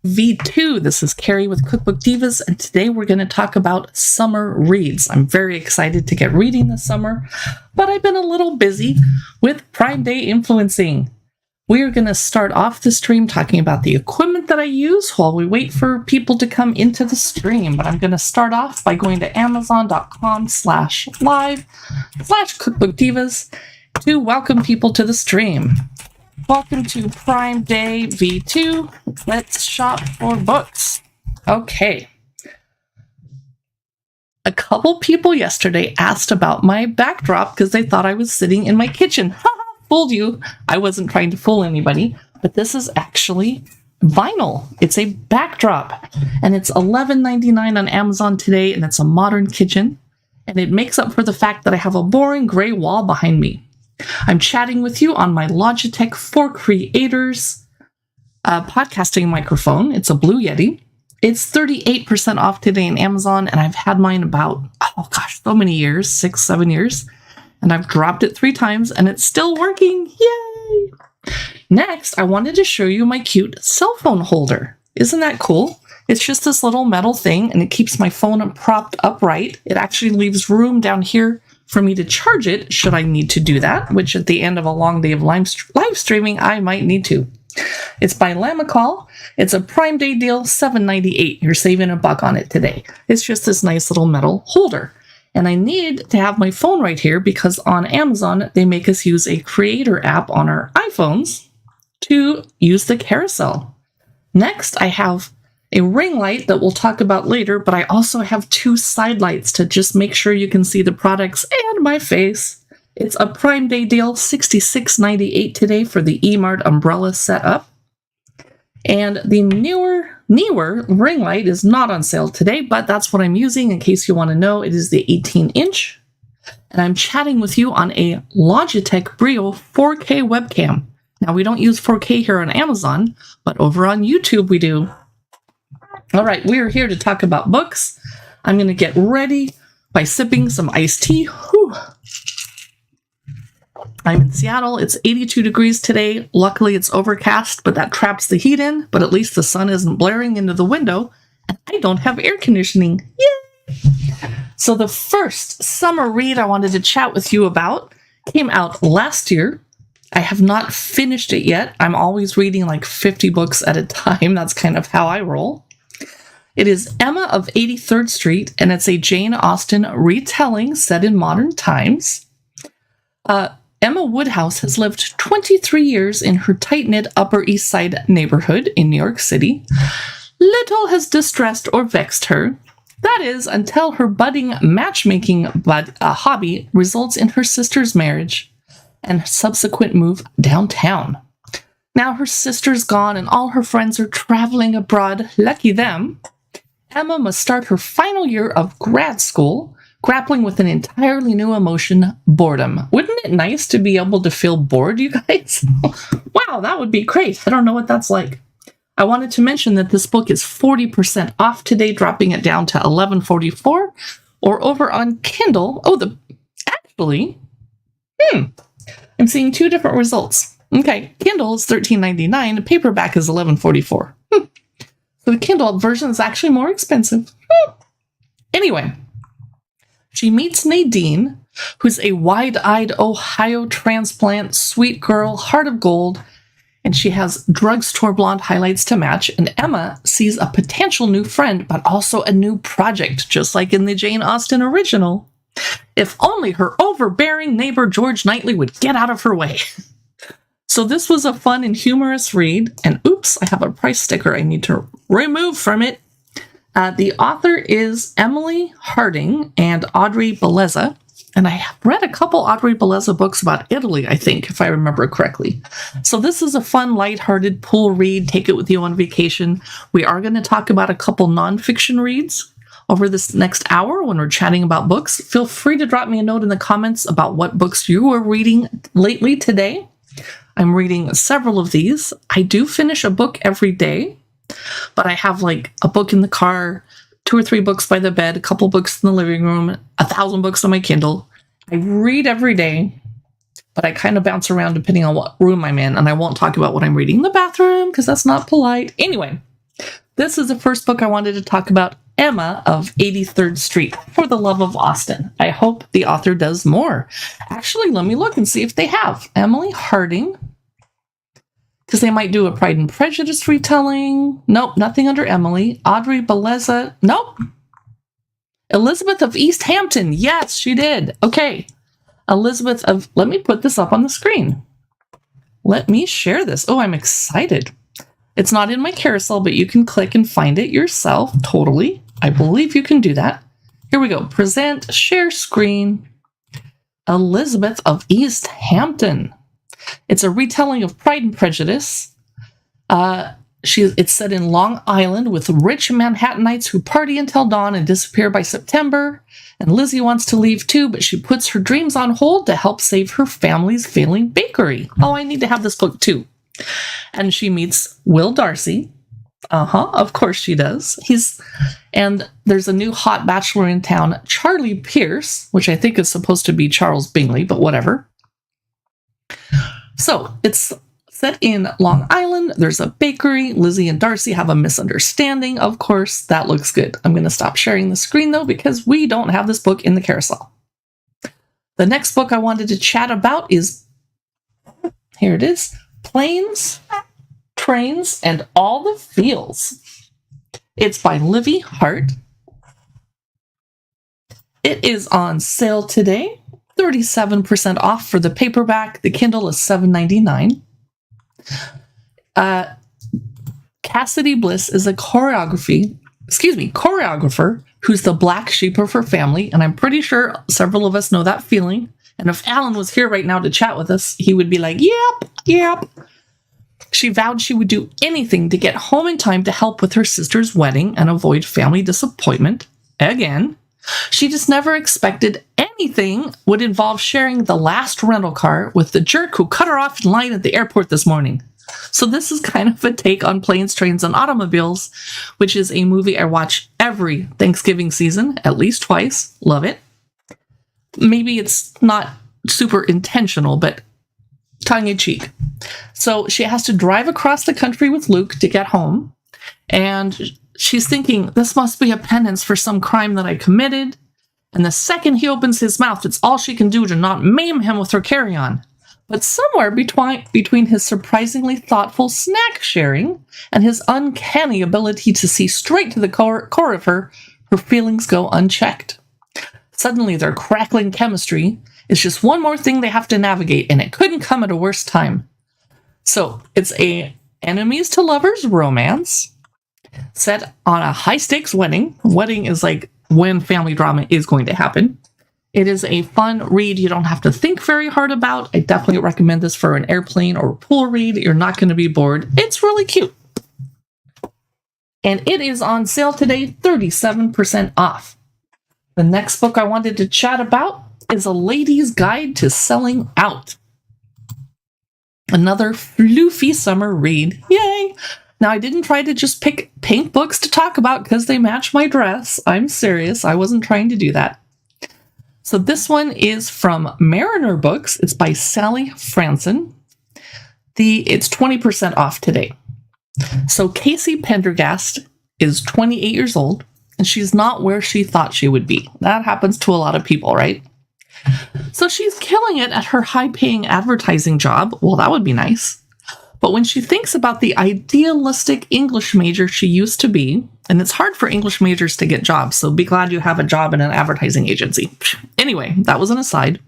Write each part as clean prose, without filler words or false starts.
V2. This is Carrie with Cookbook Divas, and today we're going to talk about summer reads. I'm very excited to get reading this summer, but I've been a little busy with Prime Day influencing. We are going to start off the stream talking about the equipment that I use while we wait for people to come into the stream. But I'm going to start off by going to amazon.com/live/cookbookdivas to welcome people to the stream. Welcome to Prime Day V2. Let's shop for books. Okay. A couple people yesterday asked about my backdrop because they thought I was sitting in my kitchen. Fooled you. I wasn't trying to fool anybody, but this is actually vinyl. It's a backdrop, and it's $11.99 on Amazon today, and it's a modern kitchen, and it makes up for the fact that I have a boring gray wall behind me. I'm chatting with you on my Logitech for Creators podcasting microphone. It's a Blue Yeti. It's 38% off today on Amazon, and I've had mine about, so many years, 6-7 years. And I've dropped it 3 times and it's still working. Yay! Next, I wanted to show you my cute cell phone holder. Isn't that cool? It's just this little metal thing and it keeps my phone propped upright. It actually leaves room down here for me to charge it should I need to do that, which at the end of a long day of live streaming, I might need to. It's by Lamicall. It's a Prime Day deal, $7.98. You're saving $1 on it today. It's just this nice little metal holder. And I need to have my phone right here because on Amazon, they make us use a creator app on our iPhones to use the carousel. Next, I have a ring light that we'll talk about later, but I also have 2 side lights to just make sure you can see the products and my face. It's a Prime Day deal, $66.98 today for the eMart umbrella setup. And the newer ring light is not on sale today, but that's what I'm using in case you want to know. It is the 18-inch. And I'm chatting with you on a Logitech Brio 4K webcam. Now, we don't use 4K here on Amazon, but over on YouTube we do. All right, we are here to talk about books. I'm going to get ready by sipping some iced tea. Whew. I'm in Seattle. It's 82 degrees today. Luckily, it's overcast, but that traps the heat in. But at least the sun isn't blaring into the window, and I don't have air conditioning. Yay! So the first summer read I wanted to chat with you about came out last year. I have not finished it yet. I'm always reading like 50 books at a time. That's kind of how I roll. It is Emma of 83rd Street, and it's a Jane Austen retelling set in modern times. Emma Woodhouse has lived 23 years in her tight-knit Upper East Side neighborhood in New York City. Little has distressed or vexed her. That is, until her budding matchmaking hobby results in her sister's marriage and subsequent move downtown. Now her sister's gone and all her friends are traveling abroad. Lucky them. Emma must start her final year of grad school, grappling with an entirely new emotion, boredom. Wouldn't it nice to be able to feel bored, you guys? Wow, that would be great. I don't know what that's like. I wanted to mention that this book is 40% off today, dropping it down to $11.44, or over on Kindle. I'm seeing 2 different results. Okay, Kindle is $13.99, paperback is $11.44. So the Kindle version is actually more expensive. Anyway. She meets Nadine, who's a wide-eyed Ohio transplant, sweet girl, heart of gold, and she has drugstore blonde highlights to match, and Emma sees a potential new friend, but also a new project, just like in the Jane Austen original. If only her overbearing neighbor George Knightley would get out of her way. So this was a fun and humorous read, and oops, I have a price sticker I need to remove from it. The author is Emily Harding and Audrey Bellezza, and I have read a couple Audrey Bellezza books about Italy, I think, if I remember correctly. So this is a fun, lighthearted pool read. Take it with you on vacation. We are going to talk about a couple nonfiction reads over this next hour when we're chatting about books. Feel free to drop me a note in the comments about what books you are reading lately today. I'm reading several of these. I do finish a book every day. But I have like a book in the car, 2 or 3 books by the bed, a couple books in the living room, 1,000 books on my Kindle. I read every day, but I kind of bounce around depending on what room I'm in, and I won't talk about what I'm reading in the bathroom because that's not polite. Anyway, This is the first book I wanted to talk about, Emma of 83rd Street, For the Love of Austen. I hope the author does more. Actually, let me look and see if they have. Emily Harding, because they might do a Pride and Prejudice retelling. Nope, nothing under Emily. Audrey Belleza, nope. Elizabeth of East Hampton, yes, she did. Okay, Elizabeth of, let me put this up on the screen. Let me share this. Oh, I'm excited. It's not in my carousel, but you can click and find it yourself, totally. I believe you can do that. Here we go. Present, share screen. Elizabeth of East Hampton. It's a retelling of Pride and Prejudice. It's set in Long Island with rich Manhattanites who party until dawn and disappear by September. And Lizzie wants to leave too, but she puts her dreams on hold to help save her family's failing bakery. Oh, I need to have this book too. And she meets Will Darcy. Of course she does. And there's a new hot bachelor in town, Charlie Pierce, which I think is supposed to be Charles Bingley, but whatever. So it's set in Long Island. There's a bakery. Lizzie and Darcy have a misunderstanding. Of course, that looks good. I'm going to stop sharing the screen though, because we don't have this book in the carousel. The next book I wanted to chat about is, here it is, Planes, Trains, and All the Feels. It's by Livy Hart. It is on sale today, 37% off for the paperback. The Kindle is $7.99. Cassidy Bliss is a choreographer who's the black sheep of her family, and I'm pretty sure several of us know that feeling. And if Alan was here right now to chat with us, he would be like, yep. She vowed she would do anything to get home in time to help with her sister's wedding and avoid family disappointment. Again, she just never expected anything would involve sharing the last rental car with the jerk who cut her off in line at the airport this morning. So this is kind of a take on Planes, Trains, and Automobiles, which is a movie I watch every Thanksgiving season, at least twice. Love it. Maybe it's not super intentional, but tongue-in-cheek. So she has to drive across the country with Luke to get home, and she's thinking, this must be a penance for some crime that I committed. And the second he opens his mouth, it's all she can do to not maim him with her carry-on. But somewhere between his surprisingly thoughtful snack sharing and his uncanny ability to see straight to the core of her feelings go unchecked. Suddenly, their crackling chemistry is just one more thing they have to navigate, and it couldn't come at a worse time. So, it's a enemies to lovers romance set on a high-stakes wedding. Wedding is like when family drama is going to happen. It is a fun read you don't have to think very hard about. I definitely recommend this for an airplane or pool read. You're not going to be bored. It's really cute. And it is on sale today, 37% off. The next book I wanted to chat about is A Lady's Guide to Selling Out. Another floofy summer read. Yay! Now, I didn't try to just pick pink books to talk about because they match my dress. I'm serious. I wasn't trying to do that. So this one is from Mariner Books. It's by Sally Franson. It's 20% off today. So Casey Pendergast is 28 years old, and she's not where she thought she would be. That happens to a lot of people, right? So she's killing it at her high-paying advertising job. Well, that would be nice. But when she thinks about the idealistic English major she used to be, and it's hard for English majors to get jobs, so be glad you have a job in an advertising agency. Anyway, that was an aside.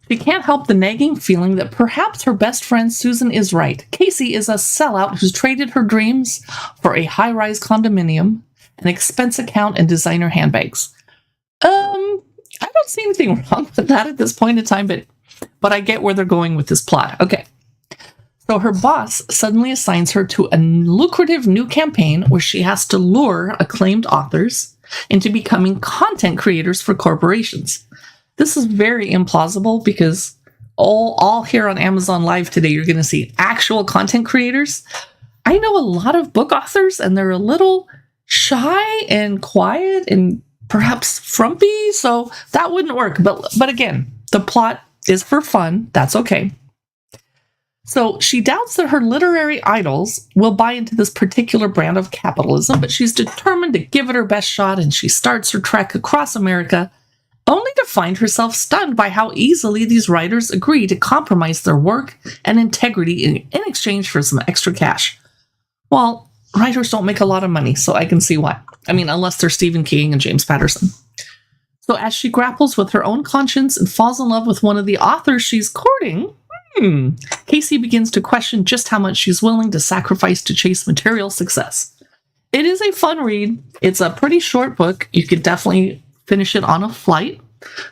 She can't help the nagging feeling that perhaps her best friend Susan is right. Casey is a sellout who's traded her dreams for a high-rise condominium, an expense account, and designer handbags. I don't see anything wrong with that at this point in time, but I get where they're going with this plot. Okay. So her boss suddenly assigns her to a lucrative new campaign where she has to lure acclaimed authors into becoming content creators for corporations. This is very implausible because all here on Amazon Live today, you're going to see actual content creators. I know a lot of book authors, and they're a little shy and quiet and perhaps frumpy, so that wouldn't work. But again, the plot is for fun. That's okay. So she doubts that her literary idols will buy into this particular brand of capitalism, but she's determined to give it her best shot, and she starts her trek across America, only to find herself stunned by how easily these writers agree to compromise their work and integrity in exchange for some extra cash. Well, writers don't make a lot of money, so I can see why. I mean, unless they're Stephen King and James Patterson. So as she grapples with her own conscience and falls in love with one of the authors she's courting, Casey begins to question just how much she's willing to sacrifice to chase material success. It is a fun read. It's a pretty short book. You could definitely finish it on a flight.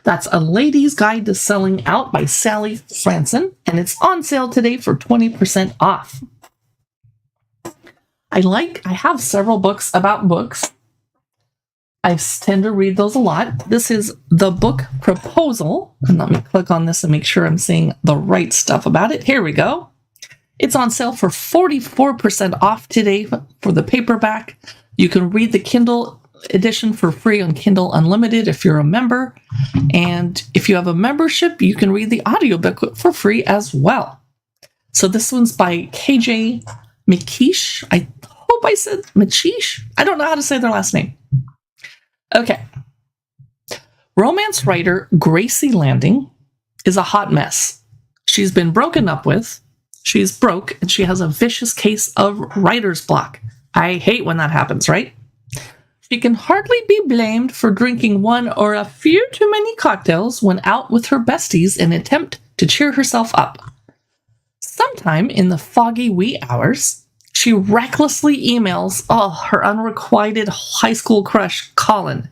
That's A Lady's Guide to Selling Out by Sally Franson, and it's on sale today for 20% off. I have several books about books. I tend to read those a lot. This is The Book Proposal. And let me click on this and make sure I'm seeing the right stuff about it. Here we go. It's on sale for 44% off today for the paperback. You can read the Kindle edition for free on Kindle Unlimited if you're a member. And if you have a membership, you can read the audiobook for free as well. So this one's by KJ McKeish. I hope I said McKeish. I don't know how to say their last name. Okay. Romance writer Gracie Landing is a hot mess. She's been broken up with. She's broke, and she has a vicious case of writer's block. I hate when that happens, right? She can hardly be blamed for drinking one or a few too many cocktails when out with her besties in an attempt to cheer herself up. Sometime in the foggy wee hours, she recklessly emails her unrequited high school crush, Colin.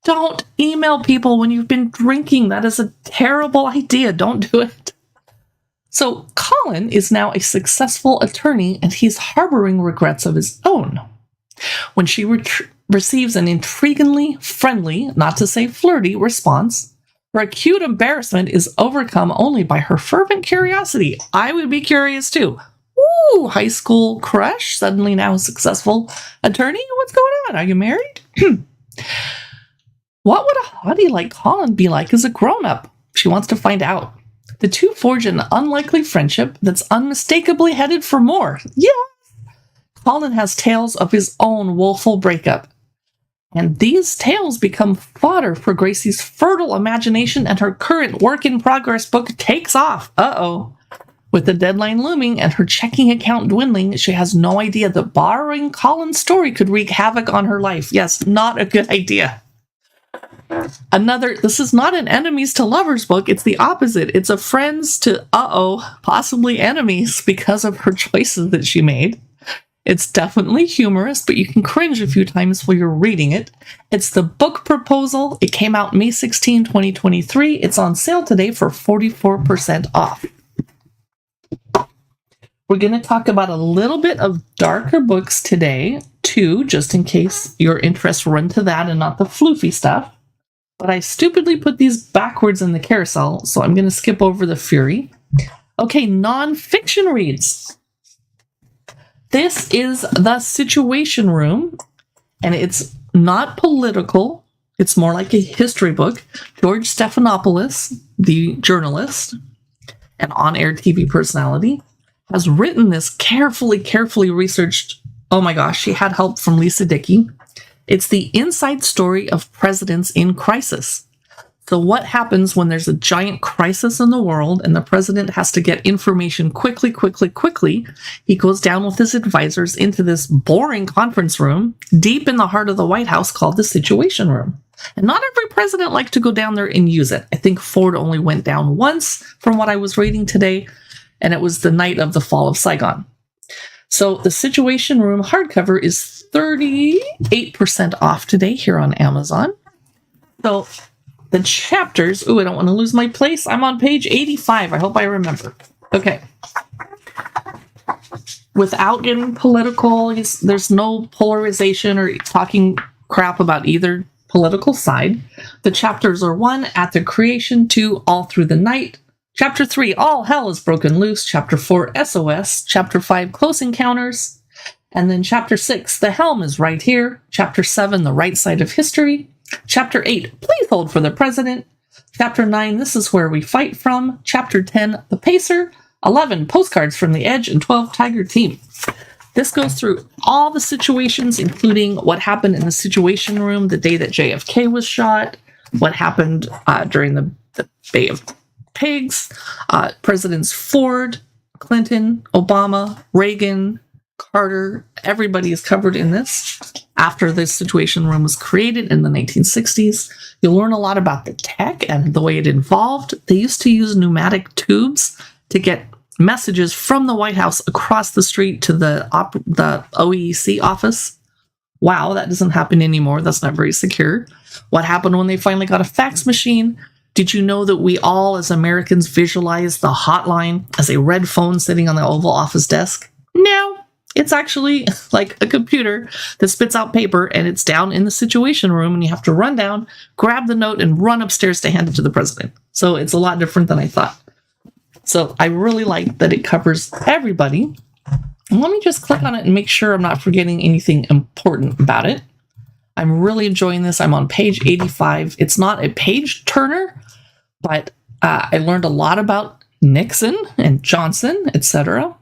Don't email people when you've been drinking. That is a terrible idea. Don't do it. So Colin is now a successful attorney, and he's harboring regrets of his own. When she receives an intriguingly friendly, not to say flirty, response, her acute embarrassment is overcome only by her fervent curiosity. I would be curious too. Ooh, high school crush, suddenly now a successful attorney? What's going on? Are you married? What would a hottie like Colin be like as a grown-up? She wants to find out. The two forge an unlikely friendship that's unmistakably headed for more. Yeah! Colin has tales of his own woeful breakup. And these tales become fodder for Gracie's fertile imagination, and her current work-in-progress book takes off. Uh-oh. With the deadline looming and her checking account dwindling, she has no idea that borrowing Colin's story could wreak havoc on her life. Yes, not a good idea. This is not an enemies to lovers book. It's the opposite. It's a friends to, possibly enemies because of her choices that she made. It's definitely humorous, but you can cringe a few times while you're reading it. It's The Book Proposal. It came out May 16, 2023. It's on sale today for 44% off. We're going to talk about a little bit of darker books today, too, just in case your interests run to that and not the floofy stuff. But I stupidly put these backwards in the carousel, so I'm going to skip over the Fury. Okay, nonfiction reads. This is The Situation Room, and it's not political. It's more like a history book. George Stephanopoulos, the journalist and on-air TV personality, has written this carefully researched. Oh my gosh, she had help from Lisa Dickey. It's the inside story of presidents in crisis. So what happens when there's a giant crisis in the world and the president has to get information quickly? He goes down with his advisors into this boring conference room deep in the heart of the White House called the Situation Room. And not every president likes to go down there and use it. I think Ford only went down once from what I was reading today, and it was the night of the fall of Saigon. So the Situation Room hardcover is 38% off today here on Amazon. So the chapters, I don't want to lose my place. I'm on page 85. I hope I remember. Okay. Without getting political, there's no polarization or talking crap about either political side. The chapters are 1, At the Creation, 2, All Through the Night, Chapter 3, All Hell is Broken Loose, Chapter 4, SOS, Chapter 5, Close Encounters, and then Chapter 6, The Helm is Right Here, Chapter 7, The Right Side of History, Chapter 8, Please Hold for the President, Chapter 9, This is Where We Fight From, Chapter 10, The Pacer, 11 postcards from the Edge and 12 Tiger team. This goes through all the situations, including what happened in the Situation Room the day that JFK was shot, what happened during the Bay of Pigs, Presidents Ford, Clinton, Obama, Reagan, Carter. Everybody is covered in this. After this Situation Room was created in the 1960s, you'll learn a lot about the tech and the way it evolved. They used to use pneumatic tubes to get messages from the White House across the street to the OEC office. Wow, that doesn't happen anymore. That's not very secure. What happened when they finally got a fax machine? Did you know that we all, as Americans, visualize the hotline as a red phone sitting on the Oval Office desk? No, it's actually like a computer that spits out paper, and it's down in the Situation Room, and you have to run down, grab the note, and run upstairs to hand it to the president. So it's a lot different than I thought. So I really like that it covers everybody. And let me just click on it and make sure I'm not forgetting anything important about it. I'm really enjoying this. I'm on page 85. It's not a page turner, but I learned a lot about Nixon and Johnson, etc.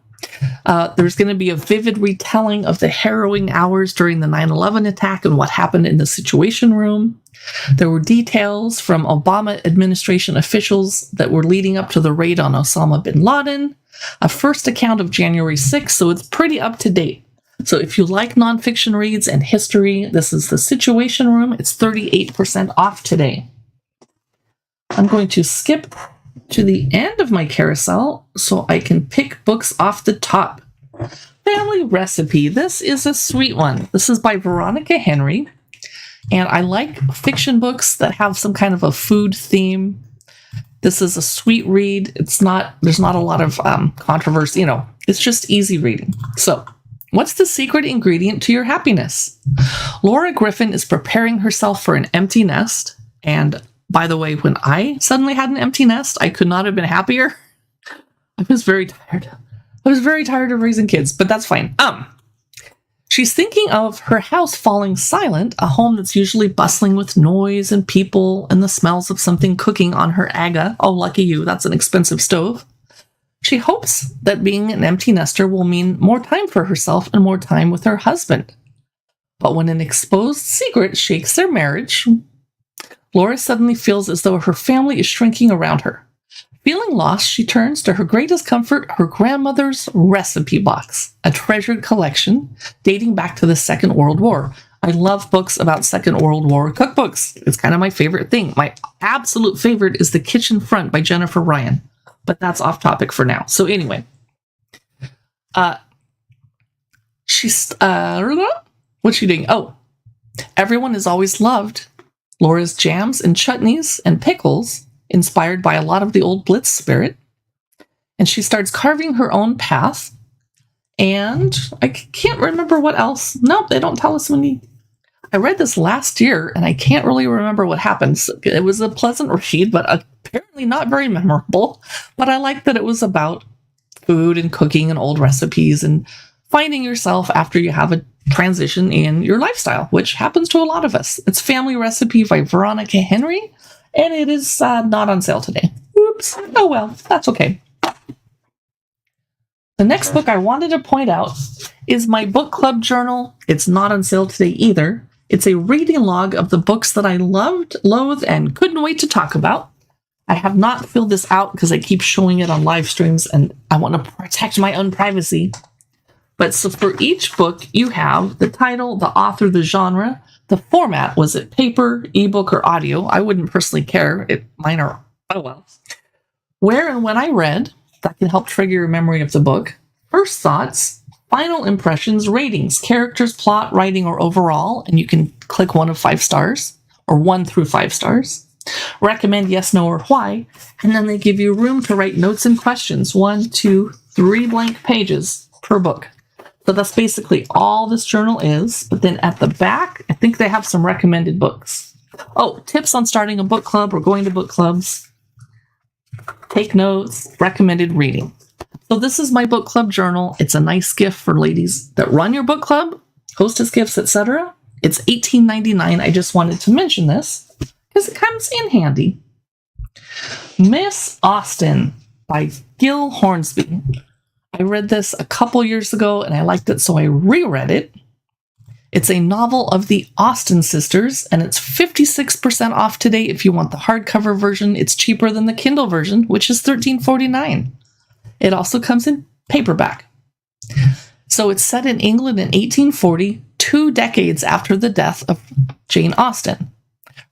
There's going to be a vivid retelling of the harrowing hours during the 9/11 attack and what happened in the Situation Room. There were details from Obama administration officials that were leading up to the raid on Osama bin Laden, a first account of January 6th, so it's pretty up to date. So if you like nonfiction reads and history, this is the Situation Room. It's 38% off today. I'm going to skip to the end of my carousel so I can pick books off the top. Family Recipe. This is a sweet one. This is by Veronica Henry. And I like fiction books that have some kind of a food theme. This is a sweet read. There's not a lot of controversy. It's just easy reading. So, what's the secret ingredient to your happiness? Laura Griffin is preparing herself for an empty nest. And by the way, when I suddenly had an empty nest, I could not have been happier. I was very tired. I was very tired of raising kids, but that's fine. She's thinking of her house falling silent, a home that's usually bustling with noise and people and the smells of something cooking on her Aga. Oh, lucky you, that's an expensive stove. She hopes that being an empty nester will mean more time for herself and more time with her husband. But when an exposed secret shakes their marriage, Laura suddenly feels as though her family is shrinking around her. Feeling lost, she turns to her greatest comfort, her grandmother's recipe box, a treasured collection dating back to the Second World War. I love books about Second World War cookbooks. It's kind of my favorite thing. My absolute favorite is The Kitchen Front by Jennifer Ryan, but that's off topic for now. So anyway, what's she doing? Oh, everyone has always loved Laura's jams and chutneys and pickles, inspired by a lot of the old Blitz spirit. And she starts carving her own path. And I can't remember what else. Nope, they don't tell us I read this last year, and I can't really remember what happens. It was a pleasant read, but apparently not very memorable. But I like that it was about food and cooking and old recipes and finding yourself after you have a transition in your lifestyle, which happens to a lot of us. It's Family Recipe by Veronica Henry. And it is not on sale today. Oops. Oh well, that's okay. The next book I wanted to point out is my book club journal. It's not on sale today either. It's a reading log of the books that I loved, loathed, and couldn't wait to talk about. I have not filled this out because I keep showing it on live streams and I want to protect my own privacy. But so for each book, you have the title, the author, the genre, the format. Was it paper, ebook, or audio? I wouldn't personally care. Mine are, oh well. Where and when I read, that can help trigger your memory of the book. First thoughts, final impressions, ratings, characters, plot, writing, or overall. And you can click 1 of 5 stars or 1 through 5 stars. Recommend, yes, no, or why. And then they give you room to write notes and questions, 1, 2, 3 blank pages per book. So that's basically all this journal is. But then at the back, I think they have some recommended books. Oh, tips on starting a book club or going to book clubs. Take notes, recommended reading. So this is my book club journal. It's a nice gift for ladies that run your book club, hostess gifts, etc. It's $18.99. I just wanted to mention this because it comes in handy. Miss Austen by Gil Hornsby. I read this a couple years ago and I liked it, so I reread it. It's a novel of the Austen sisters, and it's 56% off today if you want the hardcover version. It's cheaper than the Kindle version, which is $13.49. It also comes in paperback. So it's set in England in 1840, 2 decades after the death of Jane Austen.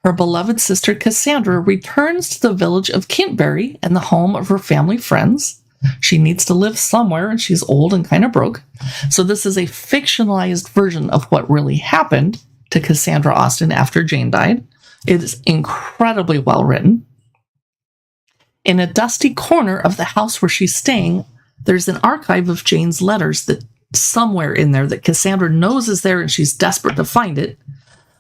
Her beloved sister Cassandra returns to the village of Kintbury and the home of her family friends. She needs to live somewhere, and she's old and kind of broke. So this is a fictionalized version of what really happened to Cassandra Austen after Jane died. It is incredibly well written. In a dusty corner of the house where she's staying, there's an archive of Jane's letters that somewhere in there that Cassandra knows is there, and she's desperate to find it.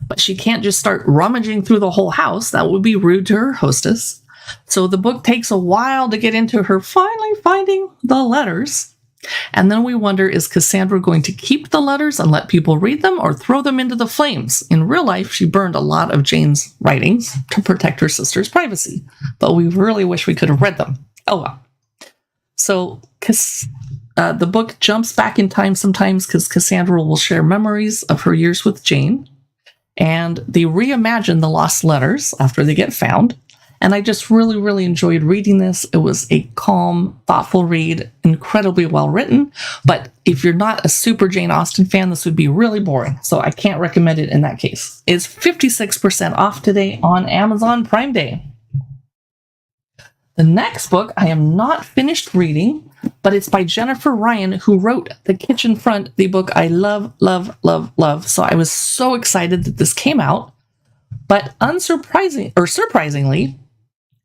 But she can't just start rummaging through the whole house. That would be rude to her hostess. So the book takes a while to get into her finally finding the letters. And then we wonder, is Cassandra going to keep the letters and let people read them or throw them into the flames? In real life, she burned a lot of Jane's writings to protect her sister's privacy. But we really wish we could have read them. Oh well. So the book jumps back in time sometimes because Cassandra will share memories of her years with Jane. And they reimagine the lost letters after they get found. And I just really, really enjoyed reading this. It was a calm, thoughtful read, incredibly well written. But if you're not a super Jane Austen fan, this would be really boring. So I can't recommend it in that case. It's 56% off today on Amazon Prime Day. The next book I am not finished reading, but it's by Jennifer Ryan, who wrote The Kitchen Front, the book I love, love, love, love. So I was so excited that this came out. But surprisingly,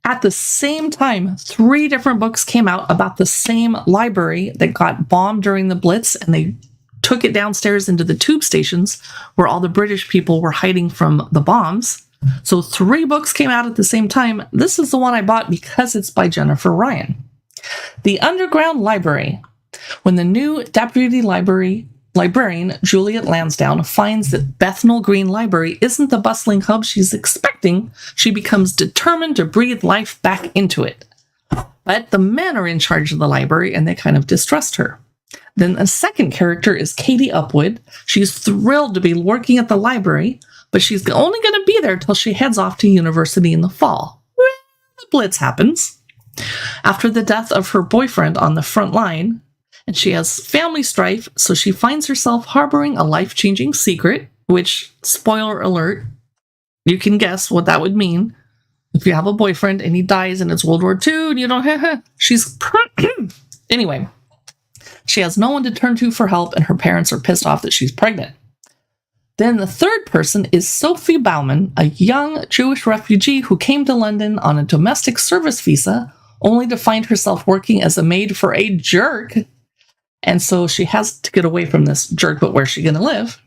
at the same time, 3 different books came out about the same library that got bombed during the Blitz, and they took it downstairs into the tube stations where all the British people were hiding from the bombs. So 3 books came out at the same time. This is the one I bought because it's by Jennifer Ryan. The Underground Library. When the new deputy librarian, Juliet Lansdowne, finds that Bethnal Green Library isn't the bustling hub she's expecting, she becomes determined to breathe life back into it. But the men are in charge of the library, and they kind of distrust her. Then a second character is Katie Upwood. She's thrilled to be working at the library, but she's only going to be there till she heads off to university in the fall. The Blitz happens. After the death of her boyfriend on the front line, and she has family strife, so she finds herself harboring a life-changing secret, which, spoiler alert, you can guess what that would mean. If you have a boyfriend and he dies and it's World War II and you don't, she's, anyway, she has no one to turn to for help, and her parents are pissed off that she's pregnant. Then the third person is Sophie Bauman, a young Jewish refugee who came to London on a domestic service visa, only to find herself working as a maid for a jerk. And so she has to get away from this jerk, but where's she going to live?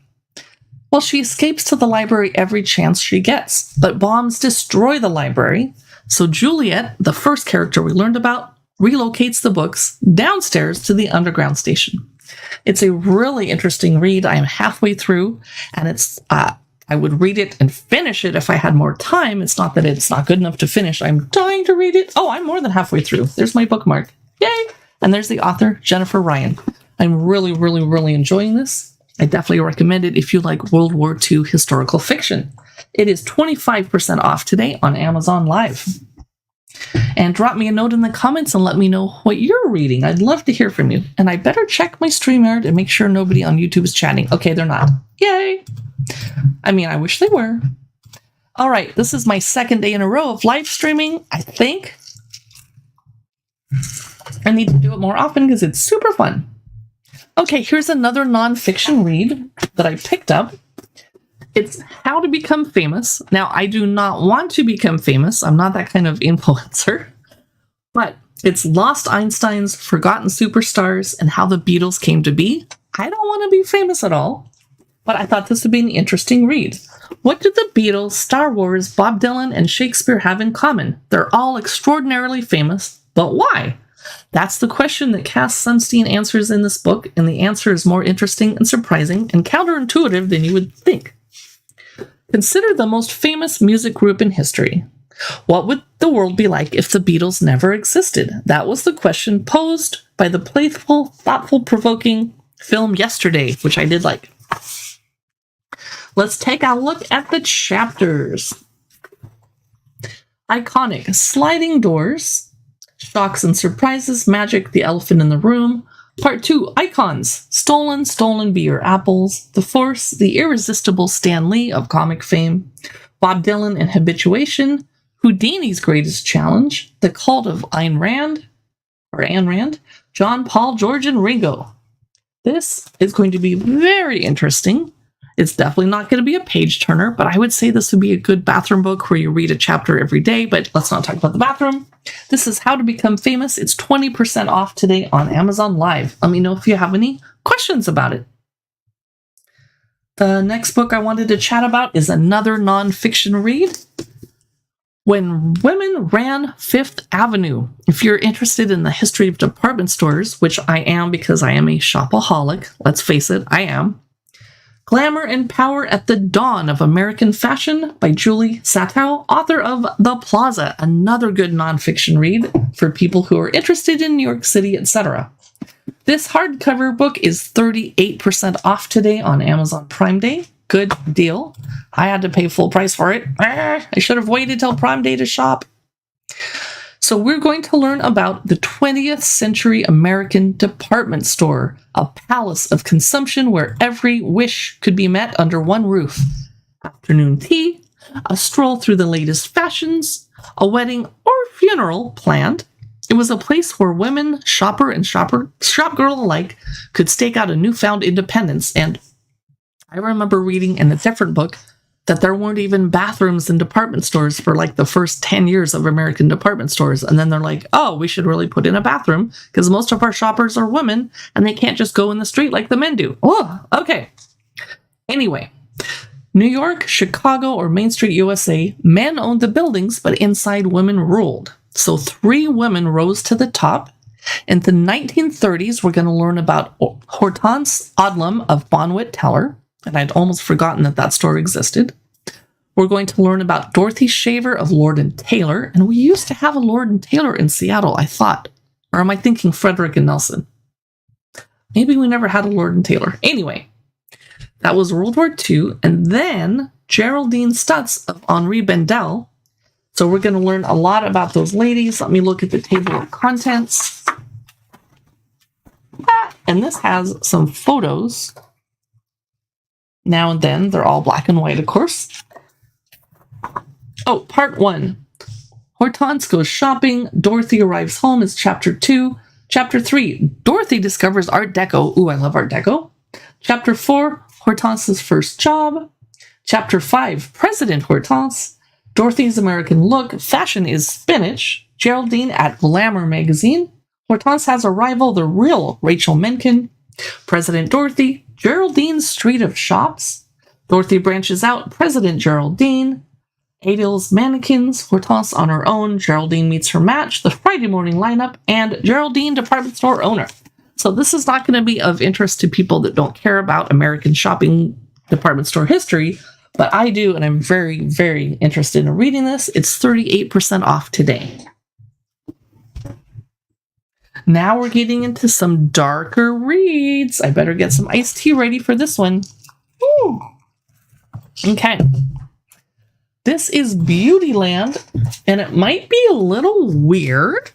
Well, she escapes to the library every chance she gets, but bombs destroy the library. So Juliet, the first character we learned about, relocates the books downstairs to the underground station. It's a really interesting read. I am halfway through, and it's I would read it and finish it if I had more time. It's not that it's not good enough to finish. I'm dying to read it. Oh, I'm more than halfway through. There's my bookmark. Yay! And there's the author, Jennifer Ryan. I'm really, really, really enjoying this. I definitely recommend it if you like World War II historical fiction. It is 25% off today on Amazon Live. And drop me a note in the comments and let me know what you're reading. I'd love to hear from you. And I better check my StreamYard and make sure nobody on YouTube is chatting. Okay, they're not. Yay! I mean, I wish they were. All right, this is my second day in a row of live streaming, I think. I need to do it more often because it's super fun. Okay, here's another nonfiction read that I picked up. It's How to Become Famous. Now, I do not want to become famous. I'm not that kind of influencer. But it's Lost Einsteins, Forgotten Superstars, and How the Beatles Came to Be. I don't want to be famous at all, but I thought this would be an interesting read. What did the Beatles, Star Wars, Bob Dylan, and Shakespeare have in common? They're all extraordinarily famous, but why? That's the question that Cass Sunstein answers in this book, and the answer is more interesting and surprising and counterintuitive than you would think. Consider the most famous music group in history. What would the world be like if the Beatles never existed? That was the question posed by the playful, thoughtful, provoking film Yesterday, which I did like. Let's take a look at the chapters. Iconic: sliding doors, shocks and surprises, magic, the elephant in the room. Part 2, icons: stolen, stolen be your apples, the force, the irresistible Stan Lee of comic fame, Bob Dylan and habituation, Houdini's greatest challenge, the cult of Ayn Rand, John, Paul, George, and Ringo. This is going to be very interesting. It's definitely not going to be a page turner, but I would say this would be a good bathroom book where you read a chapter every day, but let's not talk about the bathroom. This is How to Become Famous. It's 20% off today on Amazon Live. Let me know if you have any questions about it. The next book I wanted to chat about is another nonfiction read, When Women Ran Fifth Avenue. If you're interested in the history of department stores, which I am because I am a shopaholic, let's face it, I am. Glamour and Power at the Dawn of American Fashion by Julie Satow, author of The Plaza, another good nonfiction read for people who are interested in New York City, etc. This hardcover book is 38% off today on Amazon Prime Day. Good deal. I had to pay full price for it. I should have waited till Prime Day to shop. So we're going to learn about the 20th century American department store, a palace of consumption where every wish could be met under one roof. Afternoon tea, a stroll through the latest fashions, a wedding or funeral planned. It was a place where women, shopper and shop girl alike, could stake out a newfound independence. And I remember reading in a different book that there weren't even bathrooms in department stores for like the first 10 years of American department stores. And then they're like, oh, we should really put in a bathroom because most of our shoppers are women and they can't just go in the street like the men do. Oh, okay. Anyway, New York, Chicago, or Main Street, USA, men owned the buildings, but inside women ruled. So 3 women rose to the top. In the 1930s, we're going to learn about Hortense Odlum of Bonwit Teller. And I'd almost forgotten that store existed. We're going to learn about Dorothy Shaver of Lord & Taylor. And we used to have a Lord & Taylor in Seattle, I thought. Or am I thinking Frederick and Nelson? Maybe we never had a Lord & Taylor. Anyway, that was World War II. And then Geraldine Stutz of Henri Bendel. So we're going to learn a lot about those ladies. Let me look at the table of contents. And this has some photos. Now and then, they're all black and white, of course. Oh, part 1. Hortense goes shopping. Dorothy arrives home is chapter 2. Chapter 3, Dorothy discovers Art Deco. Ooh, I love Art Deco. Chapter 4, Hortense's first job. Chapter 5, President Hortense. Dorothy's American look. Fashion is spinach. Geraldine at Glamour magazine. Hortense has a rival, the real Rachel Menken. President Dorothy. Geraldine's Street of Shops. Dorothy branches out. President Geraldine. Adele's Mannequins. Hortense on her own. Geraldine meets her match. The Friday morning lineup. And Geraldine, department store owner. So this is not going to be of interest to people that don't care about American shopping department store history, but I do, and I'm very, very interested in reading this. It's 38% off today. Now we're getting into some darker reads. I better get some iced tea ready for this one. Woo. Okay. This is Beautyland, and it might be a little weird.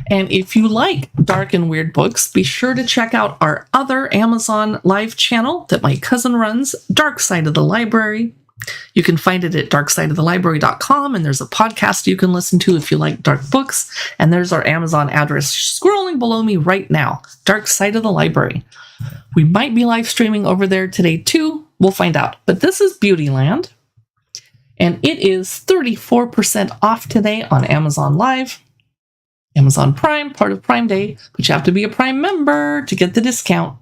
And if you like dark and weird books, be sure to check out our other Amazon Live channel that my cousin runs, Dark Side of the Library. You can find it at darksideofthelibrary.com, and there's a podcast you can listen to if you like dark books. And there's our Amazon address scrolling below me right now, Dark Side of the Library. We might be live streaming over there today too. We'll find out. But this is Beautyland, and it is 34% off today on Amazon Live. Amazon Prime, part of Prime Day, but you have to be a Prime member to get the discount.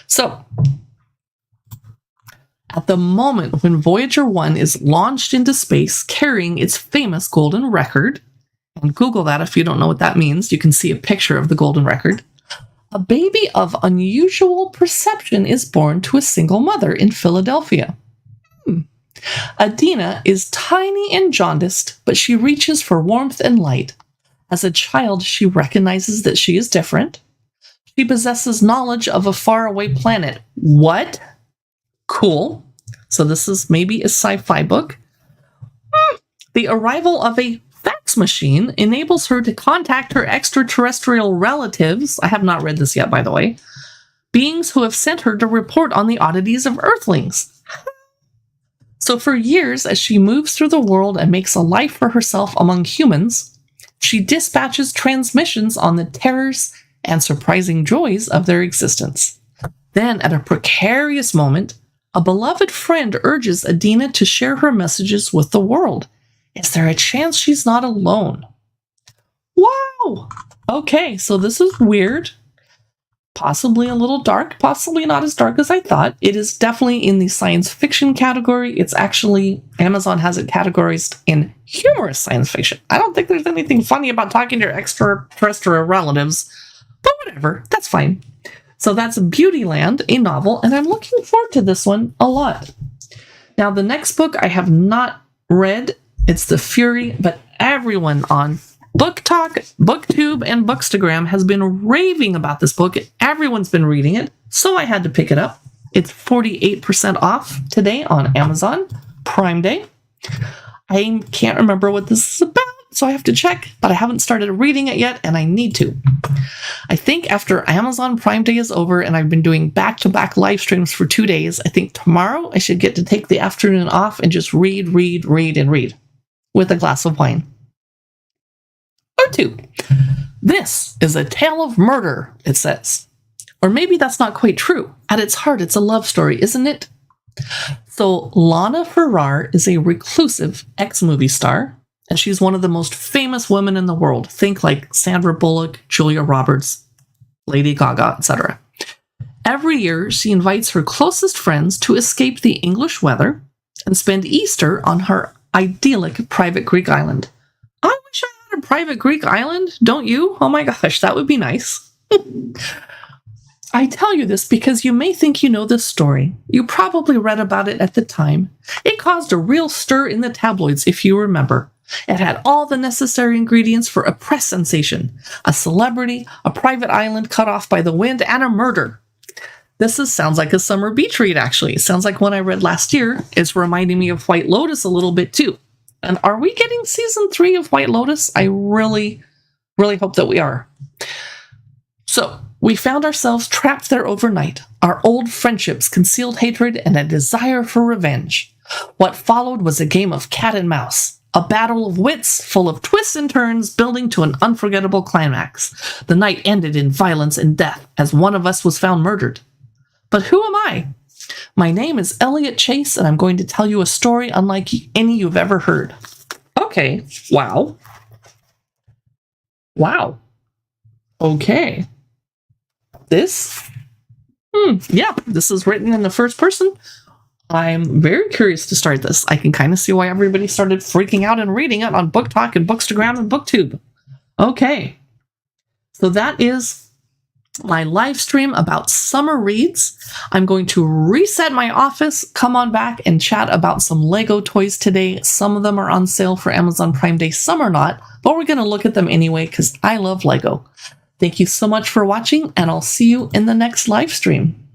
So, at the moment when Voyager 1 is launched into space carrying its famous golden record, and Google that if you don't know what that means, you can see a picture of the golden record, a baby of unusual perception is born to a single mother in Philadelphia. Adina is tiny and jaundiced, but she reaches for warmth and light. As a child, she recognizes that she is different. She possesses knowledge of a faraway planet. What? Cool. So this is maybe a sci-fi book. The arrival of a fax machine enables her to contact her extraterrestrial relatives. I have not read this yet, by the way. Beings who have sent her to report on the oddities of Earthlings. So for years, as she moves through the world and makes a life for herself among humans, she dispatches transmissions on the terrors and surprising joys of their existence. Then, at a precarious moment, a beloved friend urges Adina to share her messages with the world. Is there a chance she's not alone? Wow! Okay, so this is weird. Possibly a little dark, possibly not as dark as I thought. It is definitely in the science fiction category. It's actually, Amazon has it categorized in humorous science fiction. I don't think there's anything funny about talking to your extraterrestrial relatives, but whatever, that's fine. So that's Beautyland, a novel, and I'm looking forward to this one a lot. Now, the next book I have not read. It's The Fury, but everyone on Book Talk, BookTube, and Bookstagram has been raving about this book. Everyone's been reading it, so I had to pick it up. It's 48% off today on Amazon Prime Day. I can't remember what this is about, so I have to check, but I haven't started reading it yet, and I need to. I think after Amazon Prime Day is over and I've been doing back-to-back live streams for 2 days, I think tomorrow I should get to take the afternoon off and just read with a glass of wine. Or two. This is a tale of murder, it says. Or maybe that's not quite true. At its heart, it's a love story, isn't it? So Lana Farrar is a reclusive ex-movie star, and she's one of the most famous women in the world. Think like Sandra Bullock, Julia Roberts, Lady Gaga, etc. Every year, she invites her closest friends to escape the English weather and spend Easter on her idyllic private Greek island. I wish I had a private Greek island, don't you? Oh my gosh, that would be nice. I tell you this because you may think you know this story. You probably read about it at the time. It caused a real stir in the tabloids, if you remember. It had all the necessary ingredients for a press sensation. A celebrity, a private island cut off by the wind, and a murder. Sounds like a summer beach read, actually. It sounds like one I read last year. It's reminding me of White Lotus a little bit, too. And are we getting season 3 of White Lotus? I really, really hope that we are. So, we found ourselves trapped there overnight. Our old friendships concealed hatred and a desire for revenge. What followed was a game of cat and mouse. A battle of wits full of twists and turns building to an unforgettable climax. The night ended in violence and death as one of us was found murdered. But who am I? My name is Elliot Chase, and I'm going to tell you a story unlike any you've ever heard. Okay. Wow. Okay. This is written in the first person. I'm very curious to start this. I can kind of see why everybody started freaking out and reading it on Book Talk and Bookstagram and BookTube. Okay. So that is my live stream about summer reads. I'm going to reset my office, come on back and chat about some Lego toys today. Some of them are on sale for Amazon Prime Day, some are not, but we're going to look at them anyway because I love Lego. Thank you so much for watching, and I'll see you in the next live stream.